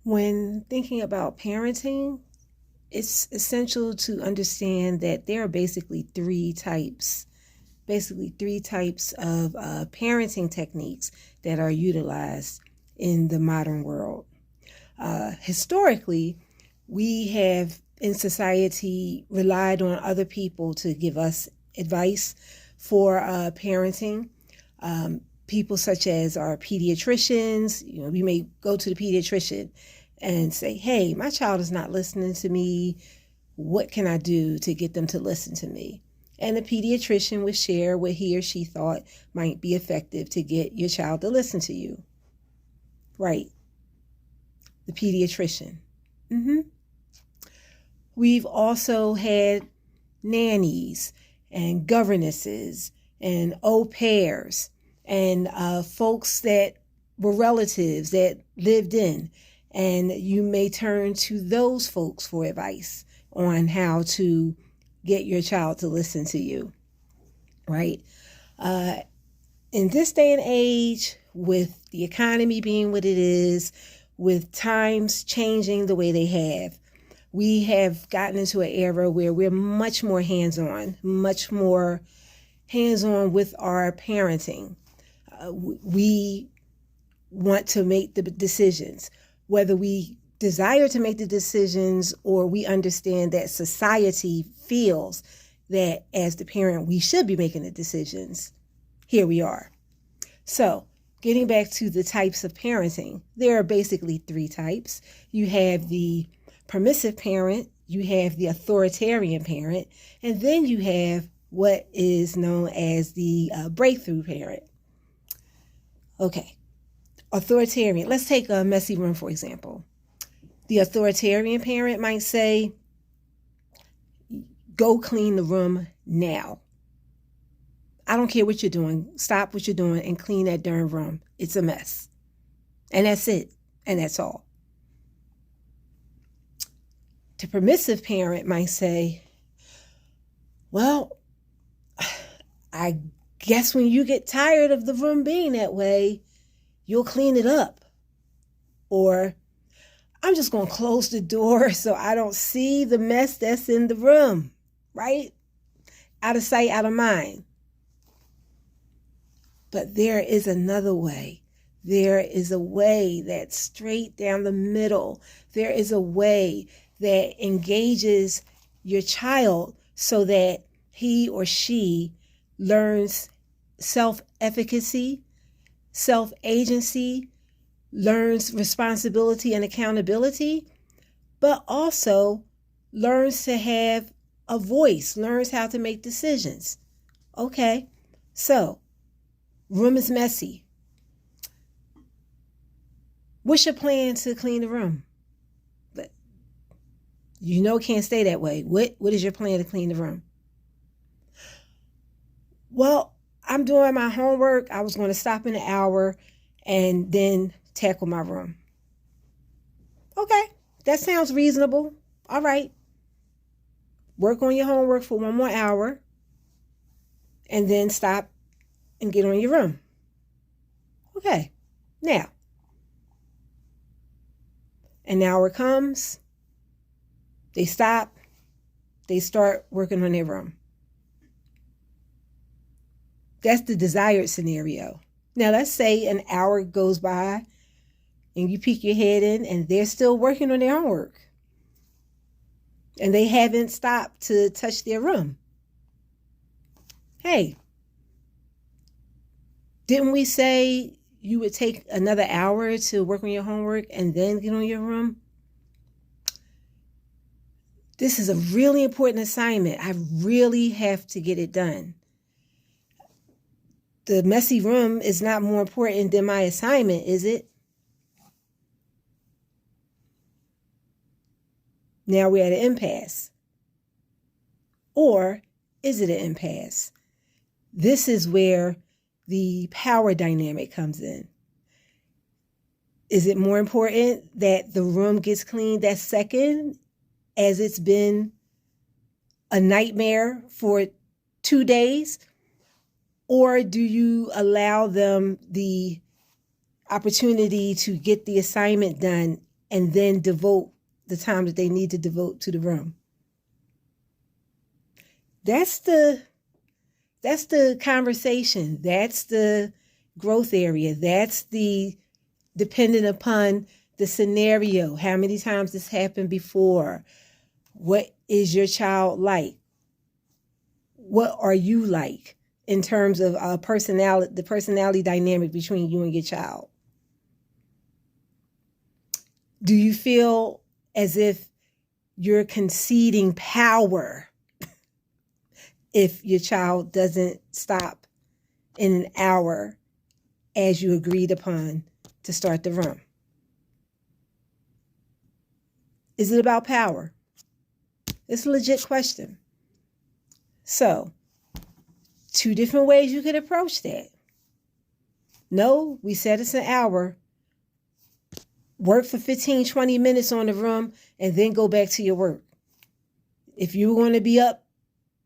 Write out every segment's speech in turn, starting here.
When thinking about parenting, it's essential to understand that there are basically three types of parenting techniques that are utilized in the modern world. Historically, we have in society relied on other people to give us advice for parenting. People such as our pediatricians, we may go to the pediatrician and say, hey, my child is not listening to me. What can I do to get them to listen to me? And the pediatrician would share what he or she thought might be effective to get your child to listen to you. Right. The pediatrician. We've also had nannies and governesses and au pairs and folks that were relatives that lived in. And you may turn to those folks for advice on how to get your child to listen to you, right? In this day and age, with the economy being what it is, with times changing the way they have, we have gotten into an era where we're much more hands-on with our parenting. We want to make the decisions, whether we desire to make the decisions or we understand that society feels that as the parent we should be making the decisions. Here we are. So getting back to the types of parenting, there are basically three types. You have the permissive parent, you have the authoritarian parent, and then you have what is known as the breakthrough parent. Okay, authoritarian. Let's take a messy room, for example. The authoritarian parent might say, go clean the room now. I don't care what you're doing. Stop what you're doing and clean that darn room. It's a mess. And that's it. And that's all. The permissive parent might say, well, I guess when you get tired of the room being that way, you'll clean it up. Or I'm just going to close the door so I don't see the mess that's in the room, right? Out of sight, out of mind. But there is another way. There is a way that's straight down the middle. There is a way that engages your child so that he or she learns self-efficacy, self-agency, learns responsibility and accountability, but also learns to have a voice, learns how to make decisions. Okay, so room is messy. What's your plan to clean the room? But it can't stay that way. What is your plan to clean the room? Well, I'm doing my homework. I was going to stop in an hour and then tackle my room. Okay, that sounds reasonable. All right. Work on your homework for 1 more hour and then stop and get on your room. Okay, now, an hour comes, they stop, they start working on their room. That's the desired scenario. Now, let's say an hour goes by and you peek your head in and they're still working on their homework. And they haven't stopped to touch their room. Hey, didn't we say you would take another hour to work on your homework and then get on your room? This is a really important assignment. I really have to get it done. The messy room is not more important than my assignment, is it? Now we're at an impasse. Or is it an impasse? This is where the power dynamic comes in. Is it more important that the room gets cleaned that second, as it's been a nightmare for 2 days? Or do you allow them the opportunity to get the assignment done and then devote the time that they need to devote to the room. That's the conversation. That's the growth area. That's the dependent upon the scenario. How many times this happened before? What is your child like? What are you like in terms of the personality dynamic between you and your child? Do you feel as if you're conceding power if your child doesn't stop in an hour as you agreed upon to start the room? Is it about power? It's a legit question. So, 2 different ways you could approach that. No, we said it's an hour. Work for 15, 20 minutes on the room and then go back to your work. If you want to be up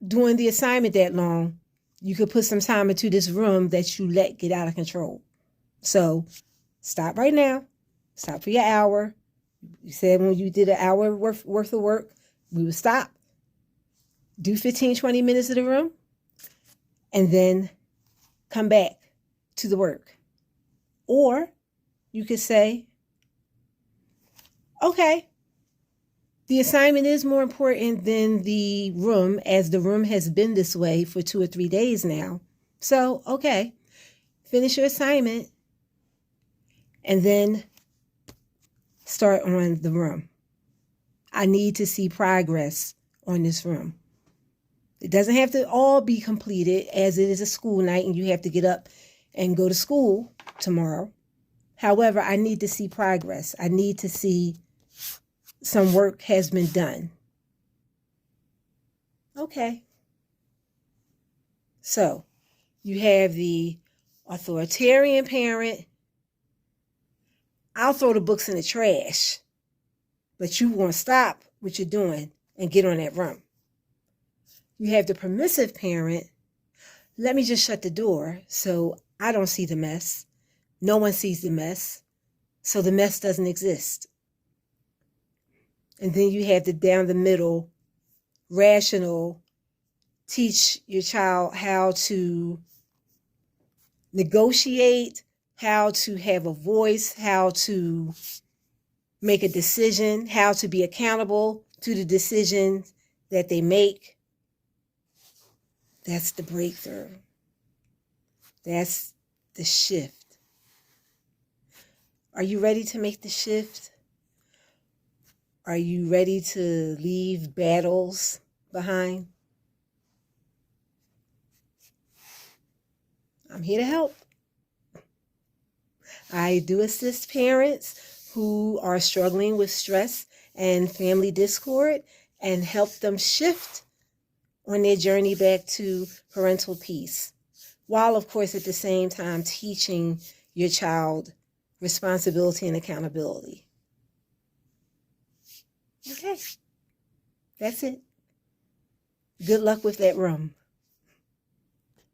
doing the assignment that long, you could put some time into this room that you let get out of control. So stop right now. Stop for your hour. You said when you did an hour worth of work, we would stop. Do 15, 20 minutes of the room and then come back to the work. Or you could say, okay, the assignment is more important than the room, as the room has been this way for 2 or 3 days now. So, okay, finish your assignment and then start on the room. I need to see progress on this room. It doesn't have to all be completed, as it is a school night and you have to get up and go to school tomorrow. However, I need to see progress. I need to see some work has been done. Okay. So you have the authoritarian parent. I'll throw the books in the trash, but you won't stop what you're doing and get on that room. You have the permissive parent. Let me just shut the door so I don't see the mess. No one sees the mess, so the mess doesn't exist. And then you have the down the middle, rational, teach your child how to negotiate, how to have a voice, how to make a decision, how to be accountable to the decisions that they make. That's the breakthrough. That's the shift. Are you ready to make the shift? Are you ready to leave battles behind? I'm here to help. I do assist parents who are struggling with stress and family discord and help them shift on their journey back to parental peace, while, of course, at the same time teaching your child responsibility and accountability. Okay, that's it. Good luck with that room.